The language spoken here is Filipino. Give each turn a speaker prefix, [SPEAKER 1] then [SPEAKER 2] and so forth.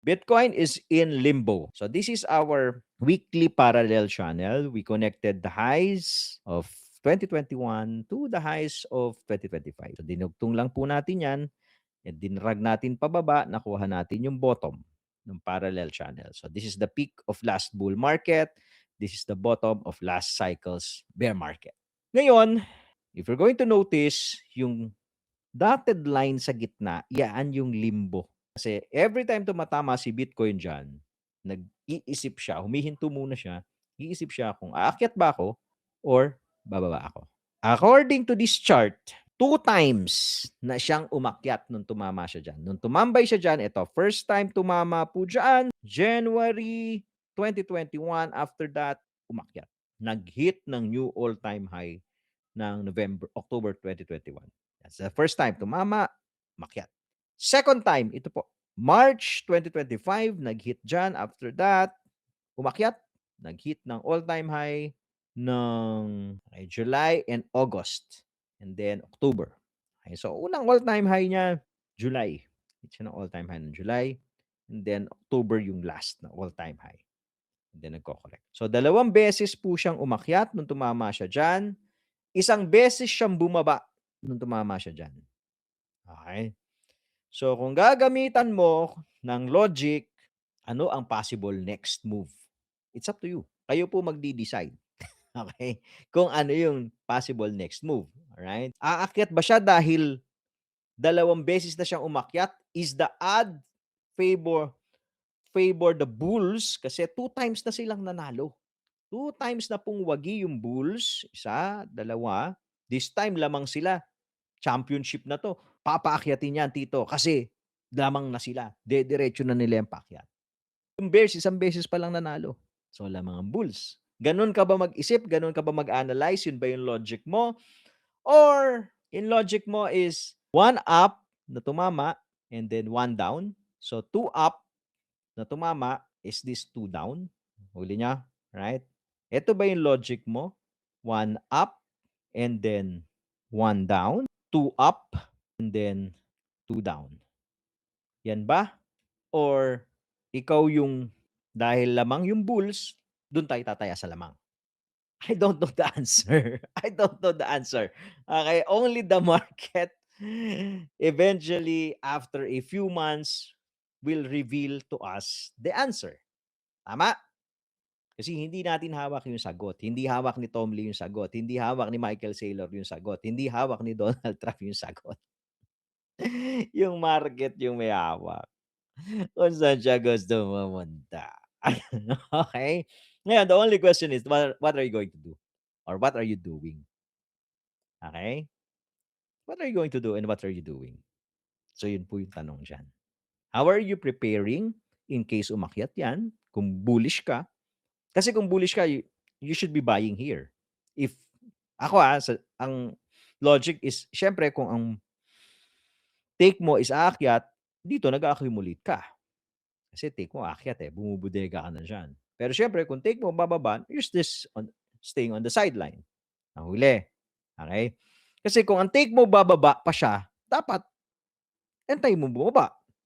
[SPEAKER 1] Bitcoin is in limbo. So this is our weekly parallel channel. We connected the highs of 2021 to the highs of 2025. So dinugtong lang po natin yan. And dinrag natin pababa, nakuha natin yung bottom ng parallel channel. So this is the peak of last bull market. This is the bottom of last cycle's bear market. Ngayon, if you're going to notice, yung dotted line sa gitna, yan yung limbo. Kasi every time tumatama si Bitcoin dyan, nag-iisip siya, humihinto muna siya, iisip siya kung aakyat ba ako or bababa ako. According to this chart, 2 times na siyang umakyat nung tumama siya dyan. Nung tumambay siya dyan, ito, first time tumama po dyan, January 2021. After that, umakyat. Nag-hit ng new all-time high ng October 2021. That's the first time tumama, umakyat. Second time, ito po, March 2025, nag-hit dyan. After that, umakyat, nag-hit ng all-time high ng July and August. And then October. Okay, so, unang all-time high niya, July. Hit siya ng all-time high ng July. And then October yung last na all-time high. And then nagko-correct. So, 2 beses po siyang umakyat nung tumama siya dyan. 1 beses siyang bumaba nung tumama siya dyan. Okay? So, kung gagamitan mo ng logic, ano ang possible next move? It's up to you. Kayo po magdi-decide. Okay? Kung ano yung possible next move. Alright? Aakyat ba siya dahil 2 beses na siyang umakyat? Is the odd favor the bulls? Kasi 2 times na silang nanalo. 2 times na pong wagi yung bulls. 1, 2. This time lamang sila. Championship na to. Papaakyatin yan, tito. Kasi lamang na sila. Diretso na nila yung paakyat. Yung bears, 1 beses pa lang nanalo. So, lamang ang bulls. Ganun ka ba mag-isip? Ganun ka ba mag-analyze? Yun ba yung logic mo? Or, in logic mo is 1 up na tumama and then 1 down. So, 2 up na tumama is this 2 down. Huli niya, right? Ito ba yung logic mo? 1 up and then 1 down. 2 up and then 2 down. Yan ba? Or ikaw yung dahil lamang yung bulls, doon tayo tataya sa lamang? I don't know the answer. I don't know the answer. Okay, only the market eventually after a few months will reveal to us the answer. Tama? Kasi hindi natin hawak yung sagot. Hindi hawak ni Tom Lee yung sagot. Hindi hawak ni Michael Saylor yung sagot. Hindi hawak ni Donald Trump yung sagot. Yung market yung may hawak. Kung saan siya gusto pumunta. Okay? Ngayon, the only question is, what are you going to do? Or what are you doing? Okay? What are you going to do and what are you doing? So, yun po yung tanong dyan. How are you preparing in case umakyat yan? Kung bullish ka. Kasi kung bullish ka, you should be buying here. If, ako ang logic is, syempre, kung ang take mo is aakyat, dito nag-accumulate ka. Kasi take mo aakyat bumubudega ka na dyan. Pero syempre, kung take mo bababa, you're staying on the sideline. Nahuli. Okay? Kasi kung ang take mo bababa pa siya, dapat antay mo bumaba.